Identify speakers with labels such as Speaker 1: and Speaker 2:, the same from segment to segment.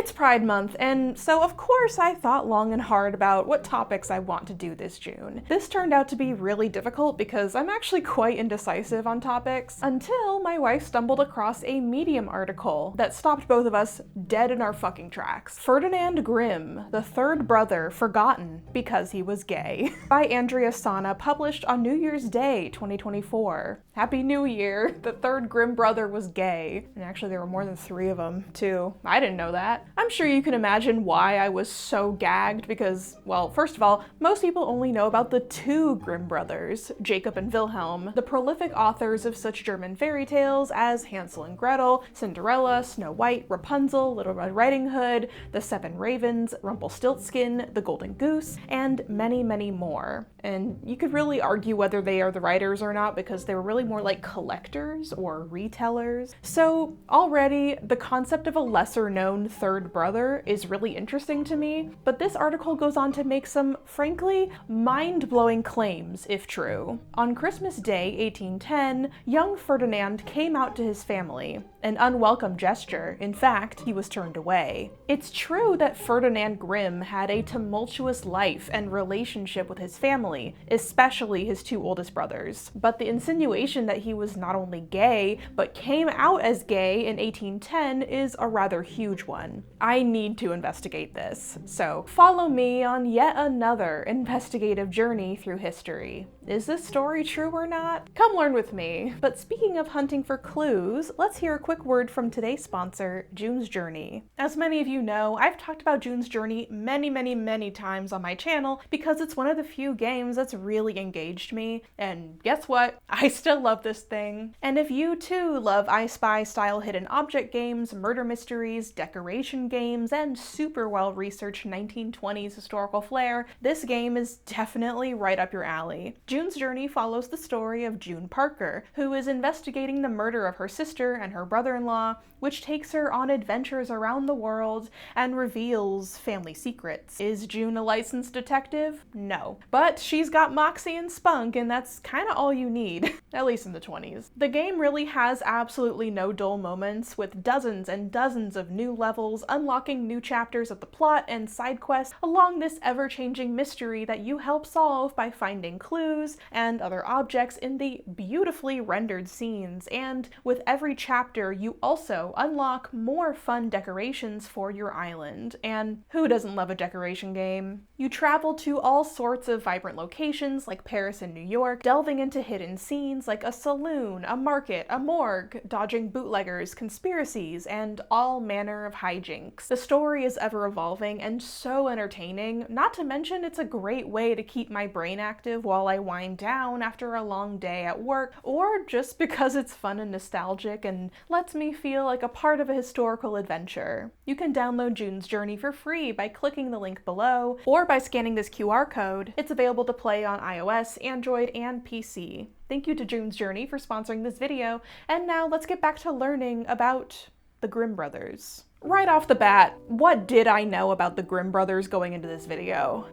Speaker 1: It's Pride Month, and so of course I thought long and hard about what topics I want to do this June. This turned out to be really difficult because I'm actually quite indecisive on topics, until my wife stumbled across a Medium article that stopped both of us dead in our fucking tracks. Ferdinand Grimm, the third brother forgotten because he was gay, by Andrea Sana, published on New Year's Day 2024. Happy New Year! The third Grimm brother was gay. And actually there were more than 3 of them, too. I didn't know that. I'm sure you can imagine why I was so gagged because, well, first of all, most people only know about the 2 Grimm brothers, Jacob and Wilhelm, the prolific authors of such German fairy tales as Hansel and Gretel, Cinderella, Snow White, Rapunzel, Little Red Riding Hood, The 7 Ravens, Rumpelstiltskin, The Golden Goose, and many, many more. And you could really argue whether they are the writers or not because they were really more like collectors or retellers. So already the concept of a lesser known third brother is really interesting to me, but this article goes on to make some, frankly, mind-blowing claims, if true. On Christmas Day, 1810, young Ferdinand came out to his family, an unwelcome gesture. In fact, he was turned away. It's true that Ferdinand Grimm had a tumultuous life and relationship with his family, especially his 2 oldest brothers, but the insinuation that he was not only gay, but came out as gay in 1810 is a rather huge one. I need to investigate this, so follow me on yet another investigative journey through history. Is this story true or not? Come learn with me. But speaking of hunting for clues, let's hear a quick word from today's sponsor, June's Journey. As many of you know, I've talked about June's Journey many times on my channel because it's one of the few games that's really engaged me, and guess what? I still love this thing. And if you too love I Spy style hidden object games, murder mysteries, decoration games, and super well-researched 1920s historical flair, this game is definitely right up your alley. June's Journey follows the story of June Parker, who is investigating the murder of her sister and her brother-in-law, which takes her on adventures around the world and reveals family secrets. Is June a licensed detective? No. But she's got moxie and spunk, and that's kinda all you need, at least in the 20s. The game really has absolutely no dull moments, with dozens and dozens of new levels unlocking new chapters of the plot and side quests along this ever-changing mystery that you help solve by finding clues and other objects in the beautifully rendered scenes. And with every chapter, you also unlock more fun decorations for your island. And who doesn't love a decoration game? You travel to all sorts of vibrant locations like Paris and New York, delving into hidden scenes like a saloon, a market, a morgue, dodging bootleggers, conspiracies, and all manner of hijinks. The story is ever evolving and so entertaining, not to mention it's a great way to keep my brain active while I wind down after a long day at work, or just because it's fun and nostalgic and lets me feel like a part of a historical adventure. You can download June's Journey for free by clicking the link below, or by scanning this QR code. It's available to play on iOS, Android, and PC. Thank you to June's Journey for sponsoring this video, and now let's get back to learning about the Grimm brothers. Right off the bat, what did I know about the Grimm brothers going into this video?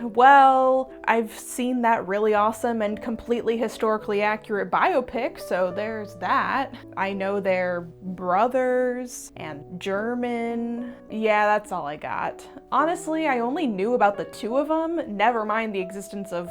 Speaker 1: Well, I've seen that really awesome and completely historically accurate biopic, so there's that. I know they're brothers and German. Yeah, that's all I got. Honestly, I only knew about the 2 of them, never mind the existence of,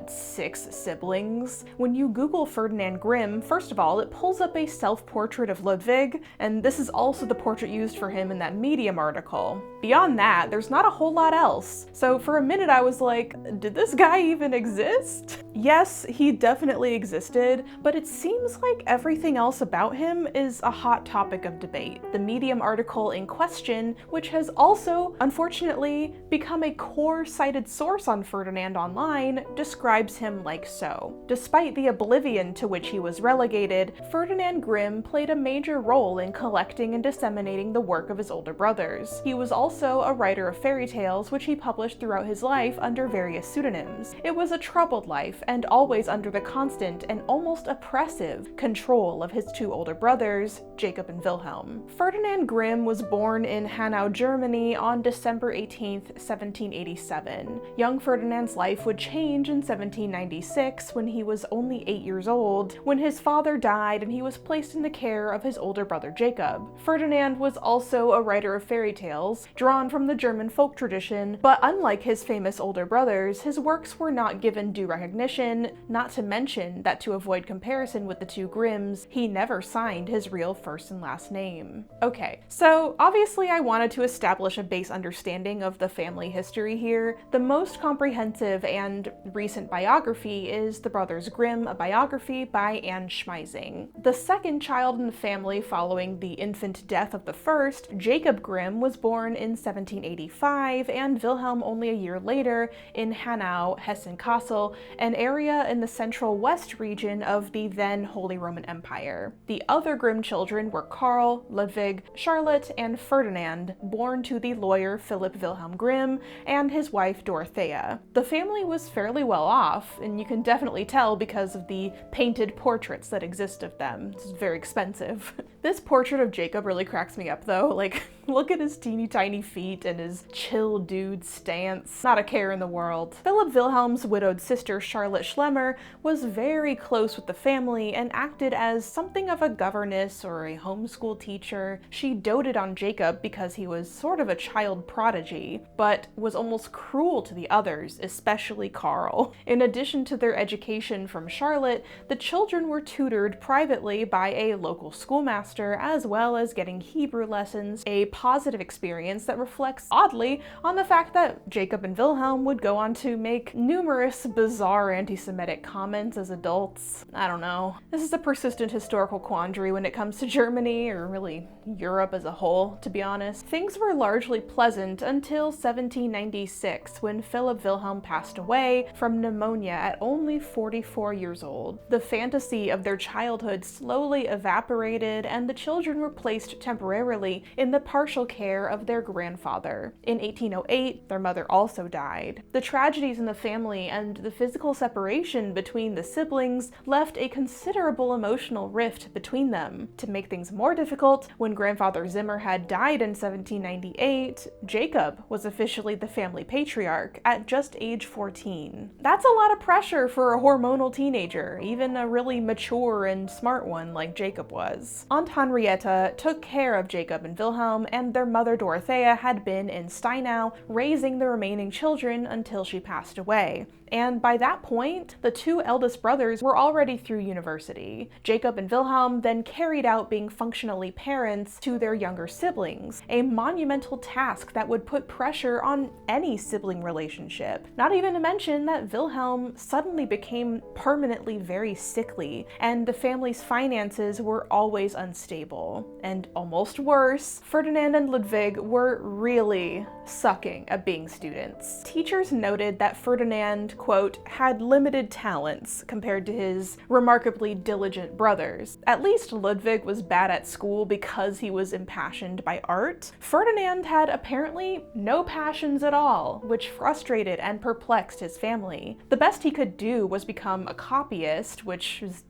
Speaker 1: 6 siblings? When you Google Ferdinand Grimm, first of all, it pulls up a self-portrait of Ludwig, and this is also the portrait used for him in that Medium article. Beyond that, there's not a whole lot else. So for a minute I was like, did this guy even exist? Yes, he definitely existed, but it seems like everything else about him is a hot topic of debate. The Medium article in question, which has also, unfortunately, become a core cited source on Ferdinand online, describes him like so. Despite the oblivion to which he was relegated, Ferdinand Grimm played a major role in collecting and disseminating the work of his older brothers. He was also a writer of fairy tales, which he published throughout his life, life under various pseudonyms. It was a troubled life, and always under the constant and almost oppressive control of his two older brothers, Jacob and Wilhelm. Ferdinand Grimm was born in Hanau, Germany on December 18, 1787. Young Ferdinand's life would change in 1796 when he was only 8 years old, when his father died and he was placed in the care of his older brother Jacob. Ferdinand was also a writer of fairy tales, drawn from the German folk tradition, but unlike his famous older brothers, his works were not given due recognition, not to mention that to avoid comparison with the two Grimms, he never signed his real first and last name. Okay, so obviously I wanted to establish a base understanding of the family history here. The most comprehensive and recent biography is The Brothers Grimm, a biography by Anne Schmiesing. The second child in the family following the infant death of the first, Jacob Grimm, was born in 1785 and Wilhelm only a year later in Hanau, Hessen-Kassel, an area in the central west region of the then Holy Roman Empire. The other Grimm children were Karl, Ludwig, Charlotte, and Ferdinand, born to the lawyer Philipp Wilhelm Grimm and his wife Dorothea. The family was fairly well off, and you can definitely tell because of the painted portraits that exist of them. It's very expensive. This portrait of Jacob really cracks me up though. Like, look at his teeny tiny feet and his chill dude stance. Not a care in the world. Philipp Wilhelm's widowed sister Charlotte Schlemmer was very close with the family and acted as something of a governess or a homeschool teacher. She doted on Jacob because he was sort of a child prodigy, but was almost cruel to the others, especially Karl. In addition to their education from Charlotte, the children were tutored privately by a local schoolmaster, as well as getting Hebrew lessons, a positive experience that reflects oddly on the fact that Jacob and Wilhelm would go on to make numerous bizarre anti-Semitic comments as adults. I don't know. This is a persistent historical quandary when it comes to Germany, or really Europe as a whole, to be honest. Things were largely pleasant until 1796, when Philipp Wilhelm passed away from pneumonia at only 44 years old. The fantasy of their childhood slowly evaporated, and the children were placed temporarily in the partial care of their grandfather. In 1808, their mother also died. The tragedies in the family and the physical separation between the siblings left a considerable emotional rift between them. To make things more difficult, when grandfather Zimmer had died in 1798, Jacob was officially the family patriarch at just age 14. That's a lot of pressure for a hormonal teenager, even a really mature and smart one like Jacob was. Aunt Henrietta took care of Jacob and Wilhelm, and their mother Dorothea had been in Steinau raising the remaining children until she passed away. And by that point, the two eldest brothers were already through university. Jacob and Wilhelm then carried out being functionally parents to their younger siblings, a monumental task that would put pressure on any sibling relationship. Not even to mention that Wilhelm suddenly became permanently very sickly, and the family's finances were always unstable. And almost worse, Ferdinand and Ludwig were really sucking at being students. Teachers noted that Ferdinand, quote, had limited talents compared to his remarkably diligent brothers. At least Ludwig was bad at school because he was impassioned by art. Ferdinand had apparently no passions at all, which frustrated and perplexed his family. The best he could do was become a copyist, which was,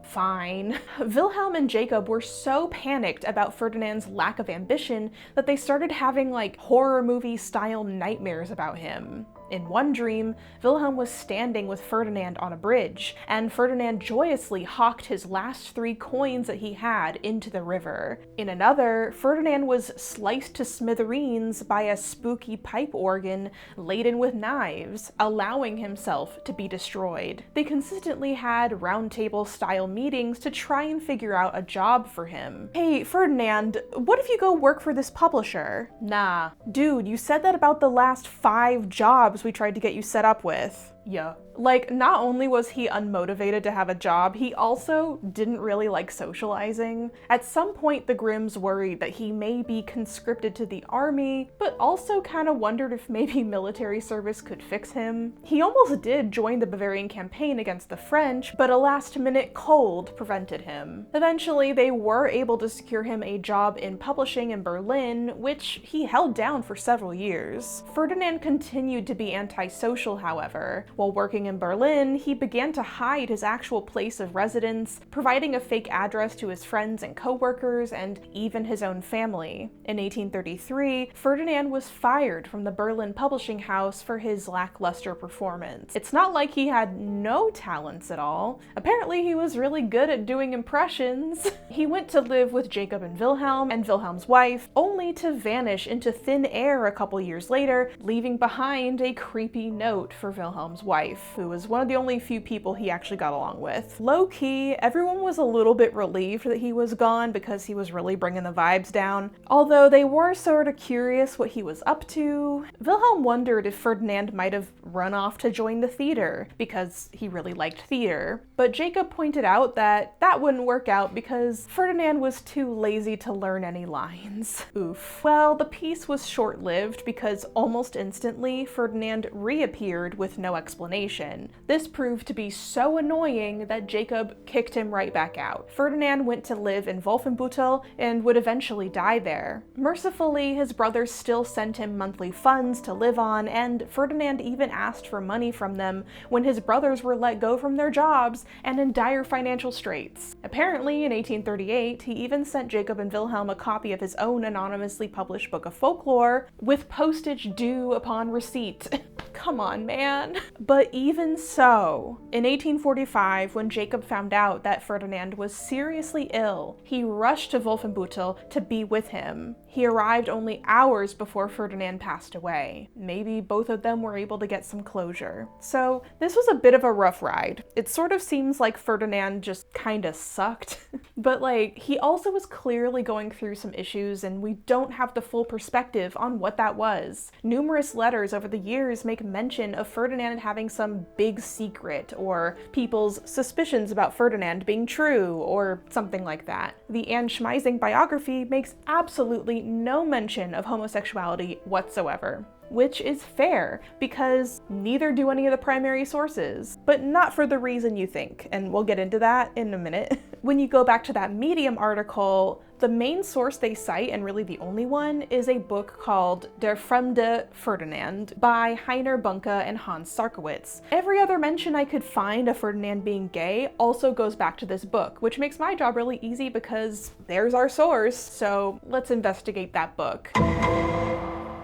Speaker 1: fine. Wilhelm and Jacob were so panicked about Ferdinand's lack of ambition that they started having horror movie style nightmares about him. In one dream, Wilhelm was standing with Ferdinand on a bridge, and Ferdinand joyously hawked his last 3 coins that he had into the river. In another, Ferdinand was sliced to smithereens by a spooky pipe organ laden with knives, allowing himself to be destroyed. They consistently had roundtable-style meetings to try and figure out a job for him. Hey, Ferdinand, what if you go work for this publisher? Nah. Dude, you said that about the last 5 jobs we tried to get you set up with. Yeah. Like, not only was he unmotivated to have a job, he also didn't really like socializing. At some point, the Grimms worried that he may be conscripted to the army, but also kind of wondered if maybe military service could fix him. He almost did join the Bavarian campaign against the French, but a last-minute cold prevented him. Eventually, they were able to secure him a job in publishing in Berlin, which he held down for several years. Ferdinand continued to be antisocial, however. While working in Berlin, he began to hide his actual place of residence, providing a fake address to his friends and co-workers, and even his own family. In 1833, Ferdinand was fired from the Berlin publishing house for his lackluster performance. It's not like he had no talents at all. Apparently, he was really good at doing impressions. He went to live with Jacob and Wilhelm and Wilhelm's wife, only to vanish into thin air a couple years later, leaving behind a creepy note for Wilhelm's wife, who was one of the only few people he actually got along with. Low-key, everyone was a little bit relieved that he was gone because he was really bringing the vibes down, although they were sort of curious what he was up to. Wilhelm wondered if Ferdinand might have run off to join the theater, because he really liked theater, but Jacob pointed out that that wouldn't work out because Ferdinand was too lazy to learn any lines. Oof. Well, the peace was short-lived because almost instantly, Ferdinand reappeared with no explanation. This proved to be so annoying that Jacob kicked him right back out. Ferdinand went to live in Wolfenbüttel and would eventually die there. Mercifully, his brothers still sent him monthly funds to live on, and Ferdinand even asked for money from them when his brothers were let go from their jobs and in dire financial straits. Apparently, in 1838, he even sent Jacob and Wilhelm a copy of his own anonymously published book of folklore, with postage due upon receipt. Come on, man. But even so, in 1845, when Jacob found out that Ferdinand was seriously ill, he rushed to Wolfenbüttel to be with him. He arrived only hours before Ferdinand passed away. Maybe both of them were able to get some closure. So this was a bit of a rough ride. It sort of seems like Ferdinand just kinda sucked. But like, he also was clearly going through some issues, and we don't have the full perspective on what that was. Numerous letters over the years make mention of Ferdinand having some big secret, or people's suspicions about Ferdinand being true, or something like that. The Schmiesing biography makes absolutely no mention of homosexuality whatsoever. Which is fair, because neither do any of the primary sources, but not for the reason you think, and we'll get into that in a minute. When you go back to that Medium article, the main source they cite, and really the only one, is a book called Der Fremde Ferdinand by Heiner, Boehncke, and Hans Sarkowicz. Every other mention I could find of Ferdinand being gay also goes back to this book, which makes my job really easy because there's our source, so let's investigate that book.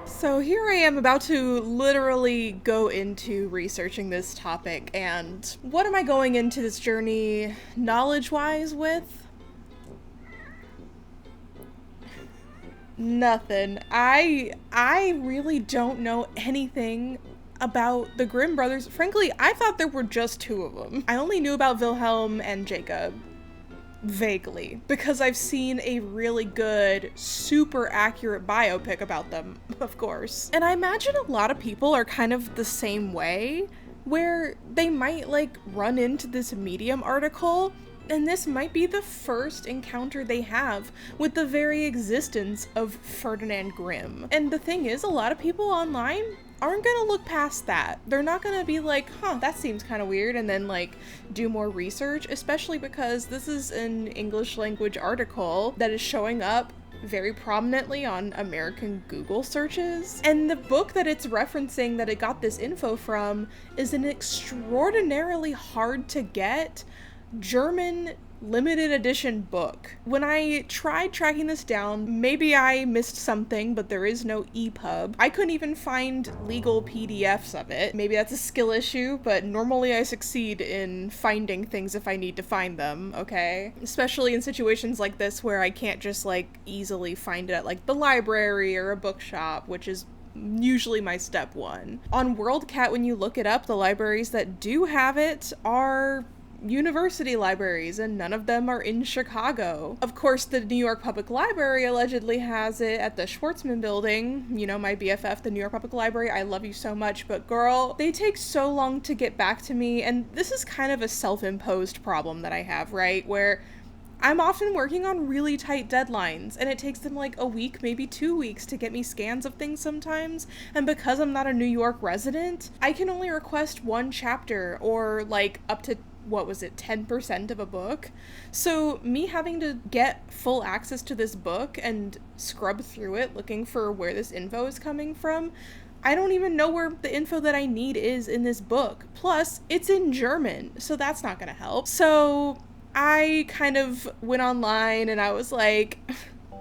Speaker 1: So here I am about to literally go into researching this topic, and what am I going into this journey knowledge-wise with? Nothing. I really don't know anything about the Grimm brothers. Frankly, I thought there were just two of them. I only knew about Wilhelm and Jacob. Vaguely, because I've seen a really good, super accurate biopic about them, of course. And I imagine a lot of people are kind of the same way, where they might like run into this Medium article, and this might be the first encounter they have with the very existence of Ferdinand Grimm. And the thing is, a lot of people online aren't gonna look past that. They're not gonna be like, huh, that seems kind of weird, and then like do more research, especially because this is an English language article that is showing up very prominently on American Google searches. And the book that it's referencing that it got this info from is an extraordinarily hard to get German limited edition book. When I tried tracking this down, maybe I missed something, but there is no EPUB. I couldn't even find legal PDFs of it. Maybe that's a skill issue, but normally I succeed in finding things if I need to find them, okay? Especially in situations like this where I can't just like easily find it at like the library or a bookshop, which is usually my step one. On WorldCat, when you look it up, the libraries that do have it are university libraries, and none of them are in Chicago. Of course, the New York Public Library allegedly has it at the Schwarzman building. You know, my BFF, the New York Public Library, I love you so much, but girl, they take so long to get back to me, and this is kind of a self-imposed problem that I have, right? Where I'm often working on really tight deadlines, and it takes them like a week, maybe 2 weeks to get me scans of things sometimes, and because I'm not a New York resident, I can only request one chapter, or like up to, 10% of a book? So me having to get full access to this book and scrub through it looking for where this info is coming from, I don't even know where the info that I need is in this book. Plus, it's in German, so that's not gonna help. So I kind of went online and I was like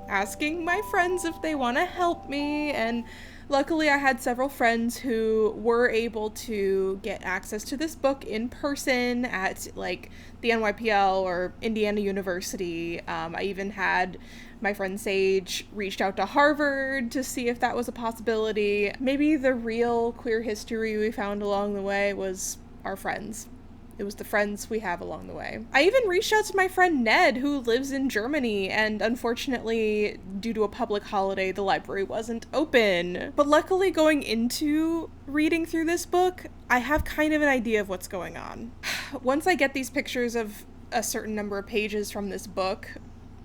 Speaker 1: asking my friends if they want to help me, and luckily I had several friends who were able to get access to this book in person at like the NYPL or Indiana University. I even had my friend Sage reached out to Harvard to see if that was a possibility. Maybe the real queer history we found along the way was our friends. It was the friends we have along the way. I even reached out to my friend Ned, who lives in Germany, and unfortunately, due to a public holiday, the library wasn't open. But luckily, going into reading through this book, I have kind of an idea of what's going on. Once I get these pictures of a certain number of pages from this book,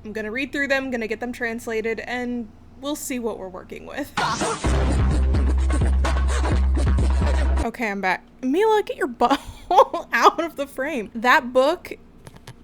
Speaker 1: I'm gonna read through them, gonna get them translated, and we'll see what we're working with. Okay, I'm back. Mila, get your butt out of the frame. That book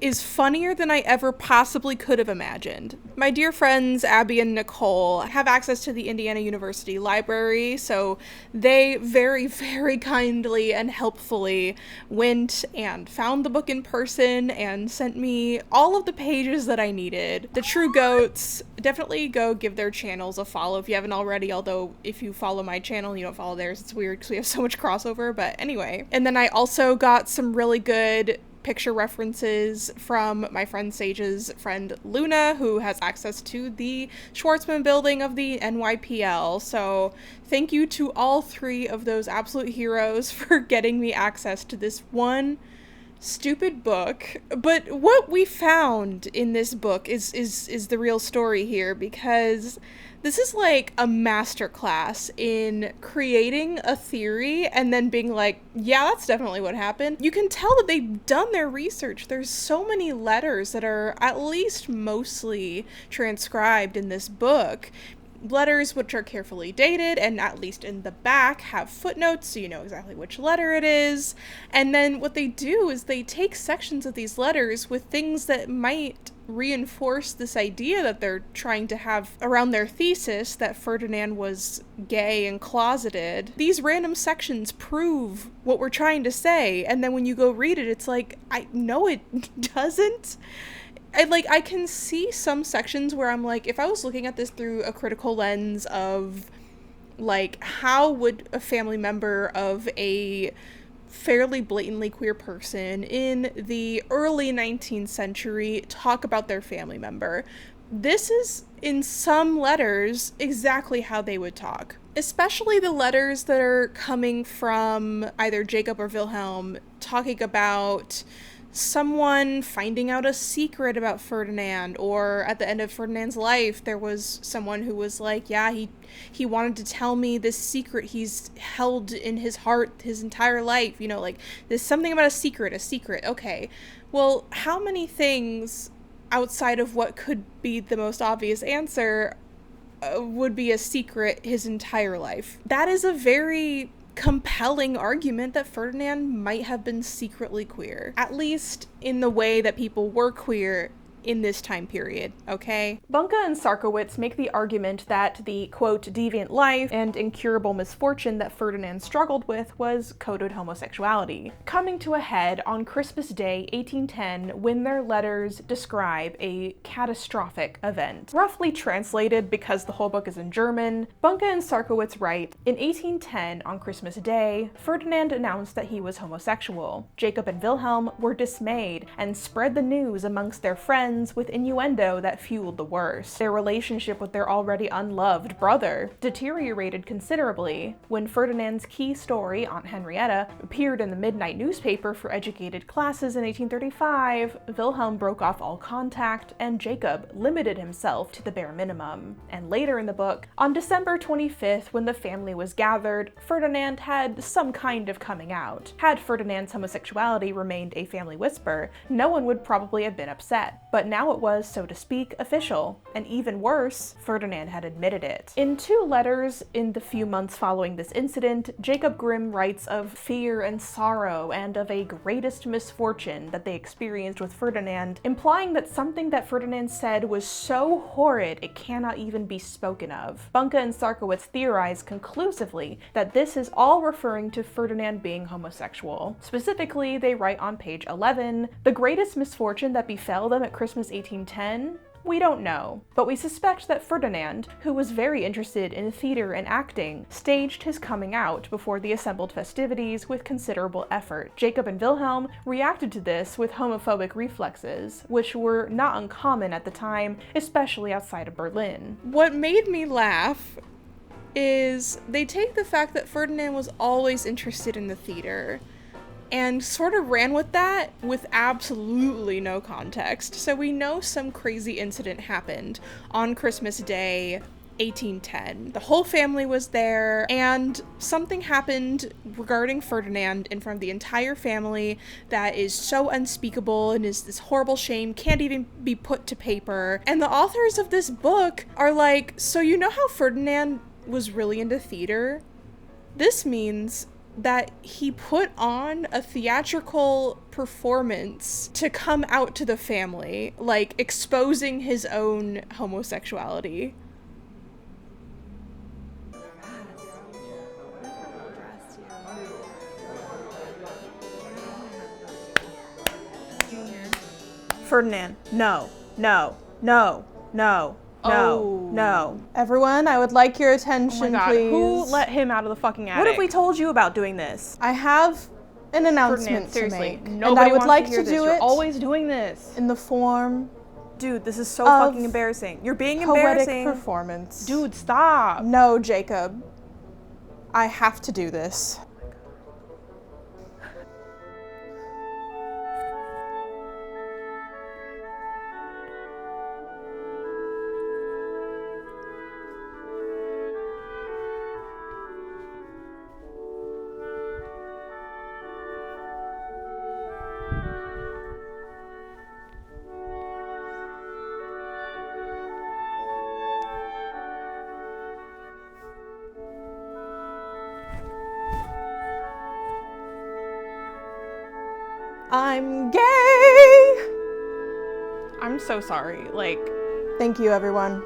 Speaker 1: is funnier than I ever possibly could have imagined. My dear friends Abby and Nicole have access to the Indiana University Library, so they very, very kindly and helpfully went and found the book in person and sent me all of the pages that I needed. The True Goats, definitely go give their channels a follow if you haven't already, although if you follow my channel, you don't follow theirs. It's weird because we have so much crossover, but anyway. And then I also got some really good picture references from my friend Sage's friend Luna, who has access to the Schwarzman building of the NYPL. So thank you to all three of those absolute heroes for getting me access to this one stupid book. But what we found in this book is the real story here, because this is like a masterclass in creating a theory and then being like, yeah, that's definitely what happened. You can tell that they've done their research. There's so many letters that are at least mostly transcribed in this book. Letters which are carefully dated and at least in the back have footnotes so you know exactly which letter it is. And then what they do is they take sections of these letters with things that might reinforce this idea that they're trying to have around their thesis that Ferdinand was gay and closeted. These random sections prove what we're trying to say, and then when you go read it, it's like, I know it doesn't. I can see some sections where I'm like, if I was looking at this through a critical lens of, like, how would a family member of a fairly blatantly queer person in the early 19th century talk about their family member? This is, in some letters, exactly how they would talk. Especially the letters that are coming from either Jacob or Wilhelm talking about someone finding out a secret about Ferdinand, or at the end of Ferdinand's life, there was someone who was like, yeah, he wanted to tell me this secret he's held in his heart his entire life, you know, like, there's something about a secret, okay. Well, how many things outside of what could be the most obvious answer would be a secret his entire life? That is a very compelling argument that Ferdinand might have been secretly queer, at least in the way that people were queer in this time period, okay? Boehncke and Sarkowicz make the argument that the, quote, deviant life and incurable misfortune that Ferdinand struggled with was coded homosexuality, coming to a head on Christmas Day 1810 when their letters describe a catastrophic event. Roughly translated, because the whole book is in German, Boehncke and Sarkowicz write, in 1810, on Christmas Day, Ferdinand announced that he was homosexual. Jacob and Wilhelm were dismayed and spread the news amongst their friends ends with innuendo that fueled the worst. Their relationship with their already unloved brother deteriorated considerably. When Ferdinand's key story, Aunt Henrietta, appeared in the midnight newspaper for educated classes in 1835, Wilhelm broke off all contact, and Jacob limited himself to the bare minimum. And later in the book, on December 25th, when the family was gathered, Ferdinand had some kind of coming out. Had Ferdinand's homosexuality remained a family whisper, no one would probably have been upset. But now it was, so to speak, official. And even worse, Ferdinand had admitted it. In 2 letters in the few months following this incident, Jacob Grimm writes of fear and sorrow and of a greatest misfortune that they experienced with Ferdinand, implying that something that Ferdinand said was so horrid it cannot even be spoken of. Boehncke and Sarkowicz theorize conclusively that this is all referring to Ferdinand being homosexual. Specifically, they write on page 11, "The greatest misfortune that befell them at Christmas 1810? We don't know, but we suspect that Ferdinand, who was very interested in theater and acting, staged his coming out before the assembled festivities with considerable effort. Jacob and Wilhelm reacted to this with homophobic reflexes, which were not uncommon at the time, especially outside of Berlin." What made me laugh is they take the fact that Ferdinand was always interested in the theater and sort of ran with that with absolutely no context. So we know some crazy incident happened on Christmas Day, 1810. The whole family was there, and something happened regarding Ferdinand in front of the entire family that is so unspeakable and is this horrible shame, can't even be put to paper. And the authors of this book are like, so you know how Ferdinand was really into theater? This means that he put on a theatrical performance to come out to the family, like exposing his own homosexuality. Ferdinand, no, no, no, no. No, no. Everyone, I would like your attention, please. Who let him out of the fucking attic? What have we told you about doing this? I have an announcement to make. And I would like to do it. You're always doing this. In the form. Dude, this is so fucking embarrassing. You're being embarrassing. Poetic performance. Dude, stop. No, Jacob. I have to do this. I'm gay! I'm so sorry, like... Thank you, everyone.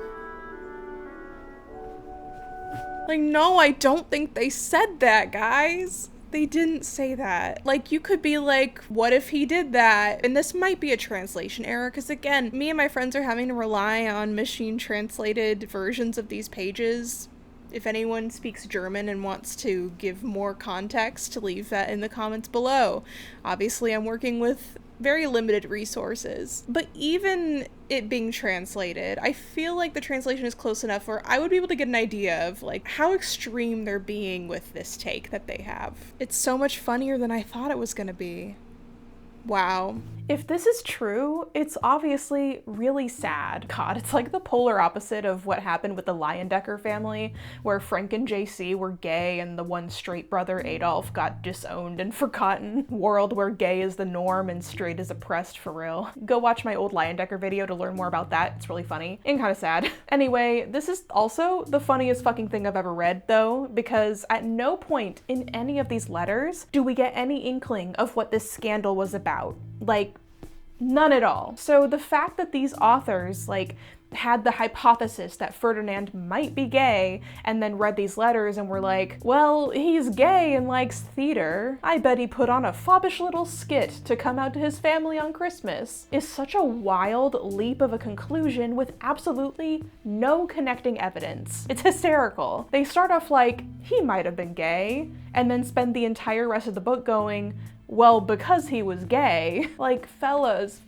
Speaker 1: Like, no, I don't think they said that, guys. They didn't say that. Like, you could be like, what if he did that? And this might be a translation error, because again, me and my friends are having to rely on machine-translated versions of these pages. If anyone speaks German and wants to give more context, leave that in the comments below. Obviously, I'm working with very limited resources. But even it being translated, I feel like the translation is close enough where I would be able to get an idea of like how extreme they're being with this take that they have. It's so much funnier than I thought it was gonna be. Wow. If this is true, it's obviously really sad. God, it's like the polar opposite of what happened with the Leyendecker family, where Frank and JC were gay and the one straight brother, Adolf, got disowned and forgotten. World where gay is the norm and straight is oppressed, for real. Go watch my old Leyendecker video to learn more about that. It's really funny and kind of sad. Anyway, this is also the funniest fucking thing I've ever read, though, because at no point in any of these letters do we get any inkling of what this scandal was about. Like, none at all. So the fact that these authors, like, had the hypothesis that Ferdinand might be gay and then read these letters and were like, well, he's gay and likes theater. I bet he put on a foppish little skit to come out to his family on Christmas, is such a wild leap of a conclusion with absolutely no connecting evidence. It's hysterical. They start off like, he might have been gay, and then spend the entire rest of the book going, well, because he was gay. Like, fellas.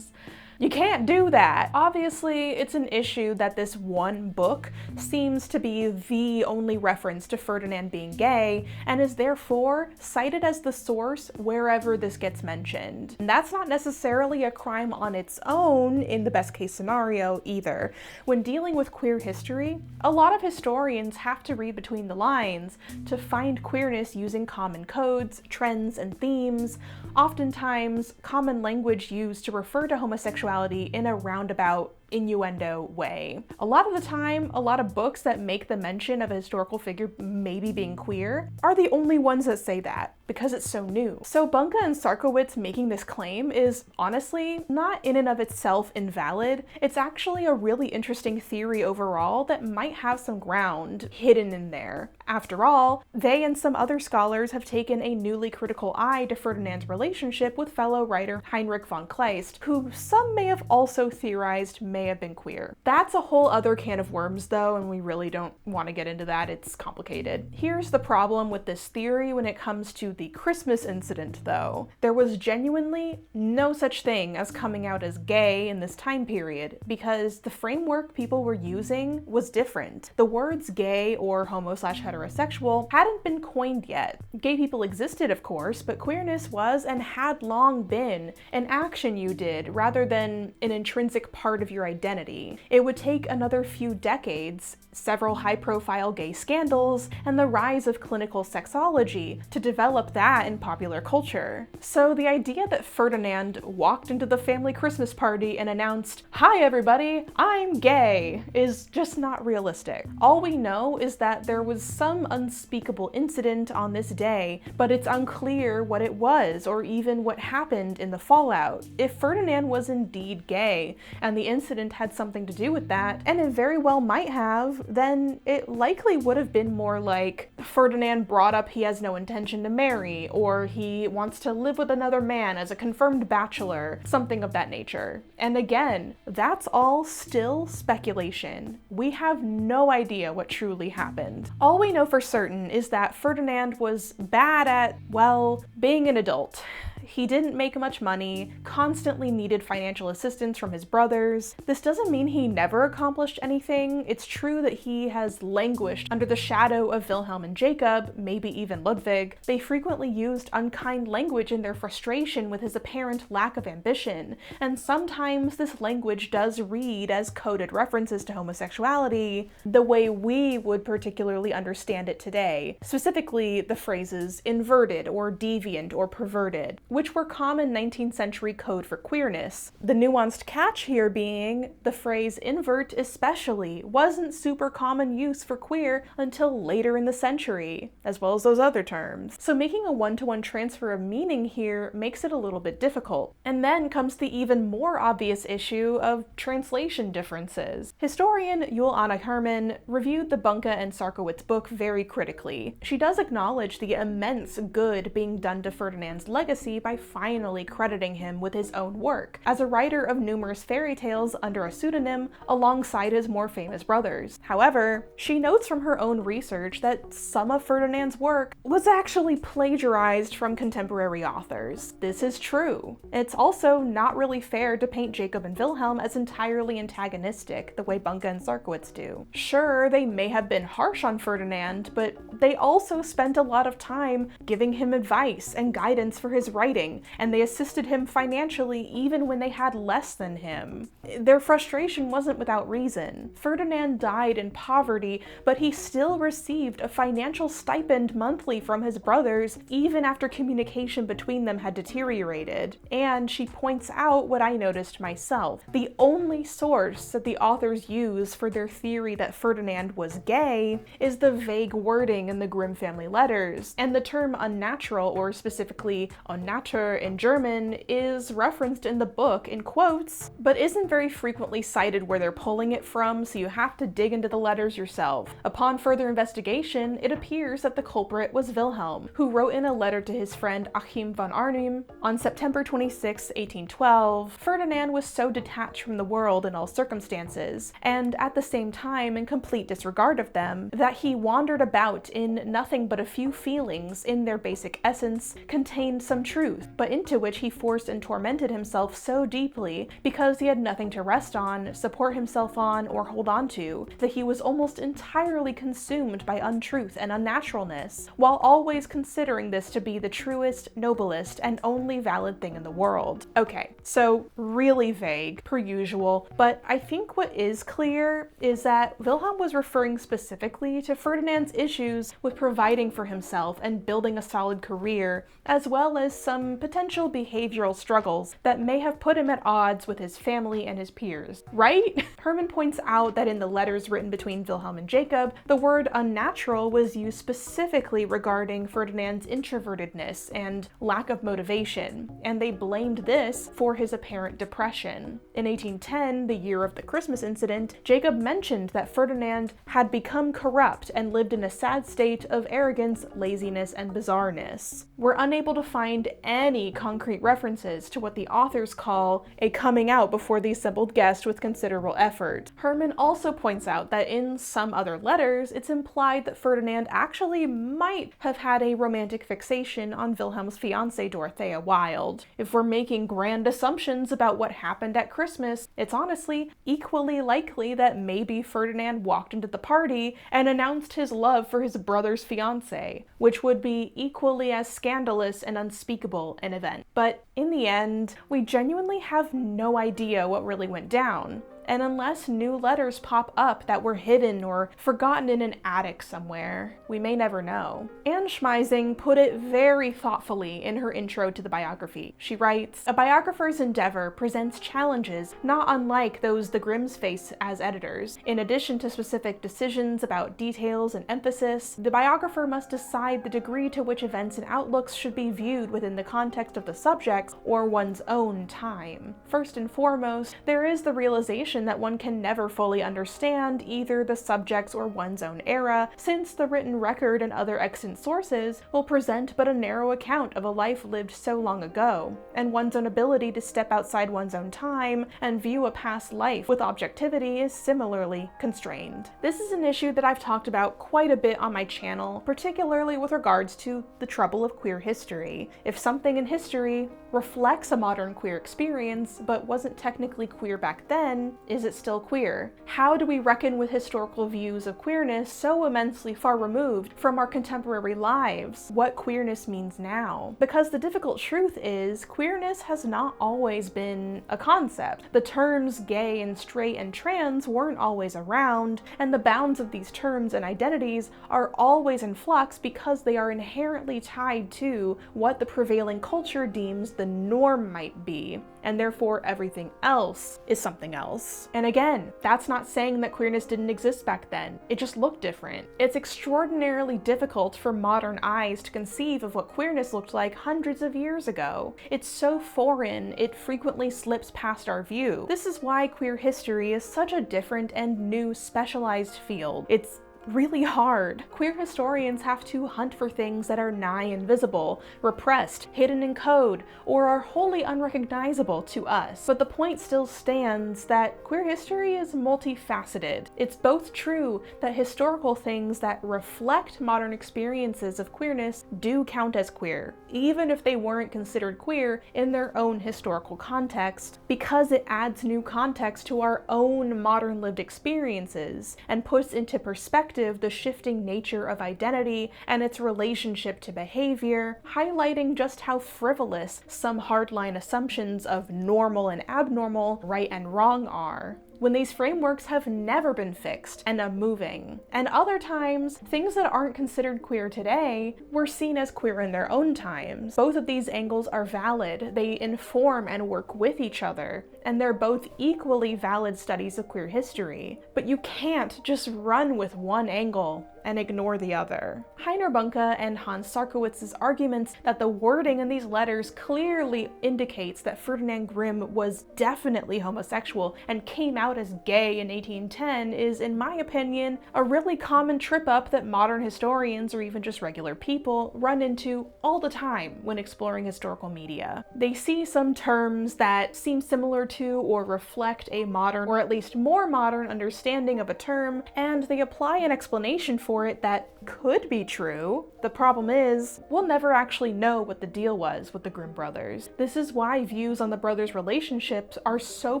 Speaker 1: You can't do that. Obviously, it's an issue that this one book seems to be the only reference to Ferdinand being gay, and is therefore cited as the source wherever this gets mentioned. And that's not necessarily a crime on its own in the best case scenario either. When dealing with queer history, a lot of historians have to read between the lines to find queerness using common codes, trends, and themes, oftentimes common language used to refer to homosexuality in a roundabout innuendo way. A lot of the time, a lot of books that make the mention of a historical figure maybe being queer are the only ones that say that, because it's so new. So Boehncke and Sarkowicz making this claim is honestly not in and of itself invalid. It's actually a really interesting theory overall that might have some ground hidden in there. After all, they and some other scholars have taken a newly critical eye to Ferdinand's relationship with fellow writer Heinrich von Kleist, who some may have also theorized may have been queer. That's a whole other can of worms though, and we really don't want to get into that. It's complicated. Here's the problem with this theory when it comes to the Christmas incident though. There was genuinely no such thing as coming out as gay in this time period, because the framework people were using was different. The words gay or homo/heterosexual hadn't been coined yet. Gay people existed, of course, but queerness was and had long been an action you did rather than an intrinsic part of your identity. It would take another few decades, several high-profile gay scandals, and the rise of clinical sexology to develop that in popular culture. So the idea that Ferdinand walked into the family Christmas party and announced, "Hi everybody, I'm gay," is just not realistic. All we know is that there was some unspeakable incident on this day, but it's unclear what it was or even what happened in the fallout. If Ferdinand was indeed gay, and the incident had something to do with that, and it very well might have, then it likely would have been more like Ferdinand brought up he has no intention to marry, or he wants to live with another man as a confirmed bachelor, something of that nature. And again, that's all still speculation. We have no idea what truly happened. All we know for certain is that Ferdinand was bad at, well, being an adult. He didn't make much money, constantly needed financial assistance from his brothers. This doesn't mean he never accomplished anything. It's true that he has languished under the shadow of Wilhelm and Jacob, maybe even Ludwig. They frequently used unkind language in their frustration with his apparent lack of ambition, and sometimes this language does read as coded references to homosexuality, the way we would particularly understand it today. Specifically, the phrases inverted or deviant or perverted, which were common 19th century code for queerness. The nuanced catch here being the phrase invert especially wasn't super common use for queer until later in the century, as well as those other terms. So making a one-to-one transfer of meaning here makes it a little bit difficult. And then comes the even more obvious issue of translation differences. Historian Anna Herman reviewed the Boehncke and Sarkowicz book very critically. She does acknowledge the immense good being done to Ferdinand's legacy by finally crediting him with his own work, as a writer of numerous fairy tales under a pseudonym alongside his more famous brothers. However, she notes from her own research that some of Ferdinand's work was actually plagiarized from contemporary authors. This is true. It's also not really fair to paint Jacob and Wilhelm as entirely antagonistic, the way Boehncke and Sarkowicz do. Sure, they may have been harsh on Ferdinand, but they also spent a lot of time giving him advice and guidance for his writing, and they assisted him financially even when they had less than him. Their frustration wasn't without reason. Ferdinand died in poverty, but he still received a financial stipend monthly from his brothers even after communication between them had deteriorated. And she points out what I noticed myself. The only source that the authors use for their theory that Ferdinand was gay is the vague wording in the Grimm family letters, and the term unnatural, or specifically unnatural in German, is referenced in the book in quotes, but isn't very frequently cited where they're pulling it from, so you have to dig into the letters yourself. Upon further investigation, it appears that the culprit was Wilhelm, who wrote in a letter to his friend Achim von Arnim on September 26, 1812, Ferdinand was so detached from the world in all circumstances, and at the same time in complete disregard of them, that he wandered about in nothing but a few feelings in their basic essence contained some truth. truth, but into which he forced and tormented himself so deeply because he had nothing to rest on, support himself on, or hold on to, that he was almost entirely consumed by untruth and unnaturalness, while always considering this to be the truest, noblest, and only valid thing in the world. Okay, so really vague, per usual, but I think what is clear is that Wilhelm was referring specifically to Ferdinand's issues with providing for himself and building a solid career, as well as some potential behavioral struggles that may have put him at odds with his family and his peers, right? Herman points out that in the letters written between Wilhelm and Jacob, the word unnatural was used specifically regarding Ferdinand's introvertedness and lack of motivation, and they blamed this for his apparent depression. In 1810, the year of the Christmas incident, Jacob mentioned that Ferdinand had become corrupt and lived in a sad state of arrogance, laziness, and bizarreness. We're unable to find any concrete references to what the authors call a coming out before the assembled guest with considerable effort. Herman also points out that in some other letters, it's implied that Ferdinand actually might have had a romantic fixation on Wilhelm's fiancée Dorothea Wilde. If we're making grand assumptions about what happened at Christmas, it's honestly equally likely that maybe Ferdinand walked into the party and announced his love for his brother's fiancée, which would be equally as scandalous and unspeakable an event. But in the end, we genuinely have no idea what really went down. And unless new letters pop up that were hidden or forgotten in an attic somewhere, we may never know. Anne Schmiesing put it very thoughtfully in her intro to the biography. She writes, "A biographer's endeavor presents challenges not unlike those the Grimms face as editors. In addition to specific decisions about details and emphasis, the biographer must decide the degree to which events and outlooks should be viewed within the context of the subjects or one's own time. First and foremost, there is the realization that one can never fully understand either the subjects or one's own era, since the written record and other extant sources will present but a narrow account of a life lived so long ago, and one's own ability to step outside one's own time and view a past life with objectivity is similarly constrained." This is an issue that I've talked about quite a bit on my channel, particularly with regards to the trouble of queer history. If something in history reflects a modern queer experience but wasn't technically queer back then, is it still queer? How do we reckon with historical views of queerness so immensely far removed from our contemporary lives? What queerness means now? Because the difficult truth is, queerness has not always been a concept. The terms gay and straight and trans weren't always around, and the bounds of these terms and identities are always in flux because they are inherently tied to what the prevailing culture deems the norm might be, and therefore everything else is something else. And again, that's not saying that queerness didn't exist back then. It just looked different. It's extraordinarily difficult for modern eyes to conceive of what queerness looked like hundreds of years ago. It's so foreign, it frequently slips past our view. This is why queer history is such a different and new specialized field. It's really hard. Queer historians have to hunt for things that are nigh invisible, repressed, hidden in code, or are wholly unrecognizable to us. But the point still stands that queer history is multifaceted. It's both true that historical things that reflect modern experiences of queerness do count as queer, even if they weren't considered queer in their own historical context, because it adds new context to our own modern lived experiences and puts into perspective the shifting nature of identity and its relationship to behavior, highlighting just how frivolous some hardline assumptions of normal and abnormal, right and wrong are, when these frameworks have never been fixed and unmoving. And other times, things that aren't considered queer today were seen as queer in their own times. Both of these angles are valid, they inform and work with each other, and they're both equally valid studies of queer history. But you can't just run with one angle and ignore the other. Heiner Boehncke and Hans Sarkowitz's arguments that the wording in these letters clearly indicates that Ferdinand Grimm was definitely homosexual and came out as gay in 1810 is, in my opinion, a really common trip-up that modern historians or even just regular people run into all the time when exploring historical media. They see some terms that seem similar to or reflect a modern, or at least more modern, understanding of a term, and they apply an explanation for it that could be true. The problem is, we'll never actually know what the deal was with the Grimm brothers. This is why views on the brothers' relationships are so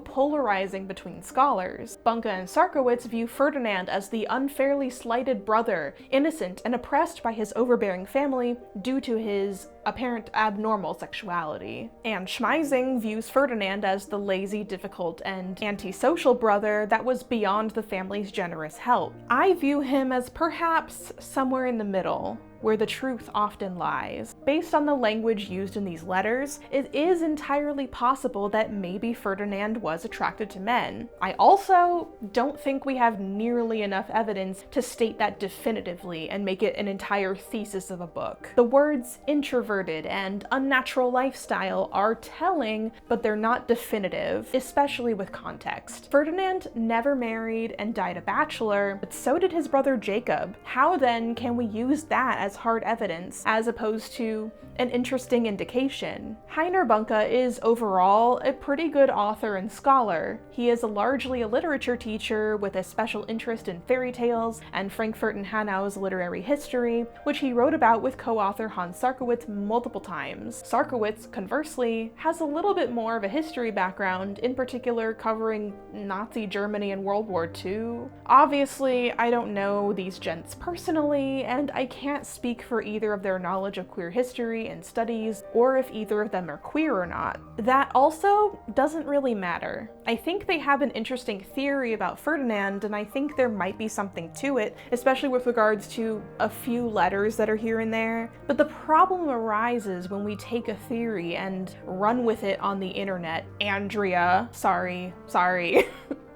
Speaker 1: polarizing between scholars. Boehncke and Sarkowicz view Ferdinand as the unfairly slighted brother, innocent and oppressed by his overbearing family due to his apparent abnormal sexuality. And Schmiesing views Ferdinand as the lazy, difficult, and antisocial brother that was beyond the family's generous help. I view him as perhaps somewhere in the middle, where the truth often lies. Based on the language used in these letters, it is entirely possible that maybe Ferdinand was attracted to men. I also don't think we have nearly enough evidence to state that definitively and make it an entire thesis of a book. The words introverted and unnatural lifestyle are telling, but they're not definitive, especially with context. Ferdinand never married and died a bachelor, but so did his brother Jacob. How then can we use that as hard evidence as opposed to an interesting indication? Heiner Boehncke is overall a pretty good author and scholar. He is largely a literature teacher with a special interest in fairy tales and Frankfurt and Hanau's literary history, which he wrote about with co-author Hans Sarkowicz multiple times. Sarkowicz, conversely, has a little bit more of a history background, in particular covering Nazi Germany and World War II. Obviously, I don't know these gents personally, and I can't speak for either of their knowledge of queer history and studies, or if either of them are queer or not. That also doesn't really matter. I think they have an interesting theory about Ferdinand, and I think there might be something to it, especially with regards to a few letters that are here and there. But the problem arises when we take a theory and run with it on the internet. Andrea, sorry.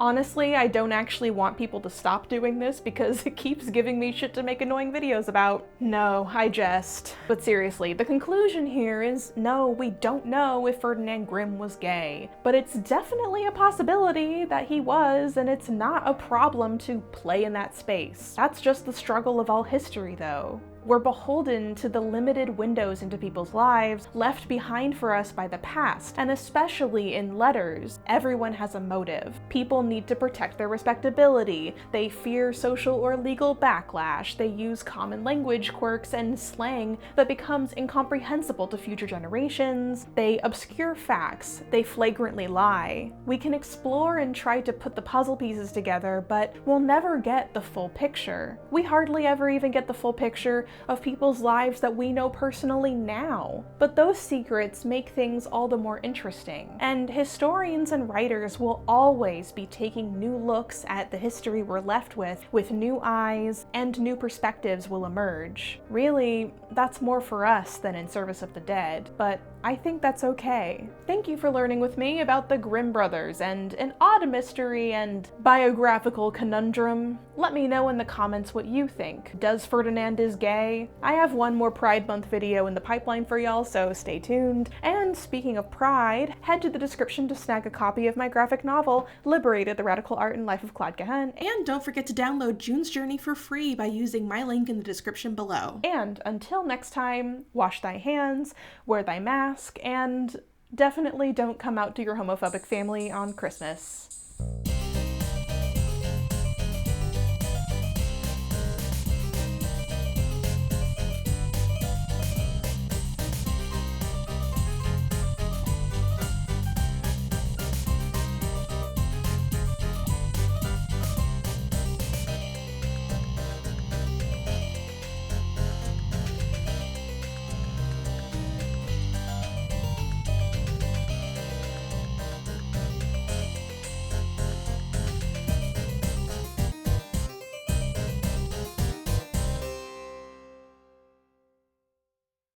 Speaker 1: Honestly, I don't actually want people to stop doing this because it keeps giving me shit to make annoying videos about. No, I jest. But seriously, the conclusion here is no, we don't know if Ferdinand Grimm was gay. But it's definitely a possibility that he was, and it's not a problem to play in that space. That's just the struggle of all history, though. We're beholden to the limited windows into people's lives left behind for us by the past, and especially in letters. Everyone has a motive. People need to protect their respectability. They fear social or legal backlash. They use common language quirks and slang that becomes incomprehensible to future generations. They obscure facts. They flagrantly lie. We can explore and try to put the puzzle pieces together, but we'll never get the full picture. We hardly ever even get the full picture of people's lives that we know personally now. But those secrets make things all the more interesting. And historians and writers will always be taking new looks at the history we're left with new eyes, and new perspectives will emerge. Really, that's more for us than in service of the dead, but I think that's okay. Thank you for learning with me about the Grimm brothers and an odd mystery and biographical conundrum. Let me know in the comments what you think. Does Ferdinand is gay? I have one more Pride Month video in the pipeline for y'all, so stay tuned. And speaking of Pride, head to the description to snag a copy of my graphic novel, Liberated: The Radical Art and Life of Claude Cahun. And don't forget to download June's Journey for free by using my link in the description below. And until next time, wash thy hands, wear thy mask, and definitely don't come out to your homophobic family on Christmas.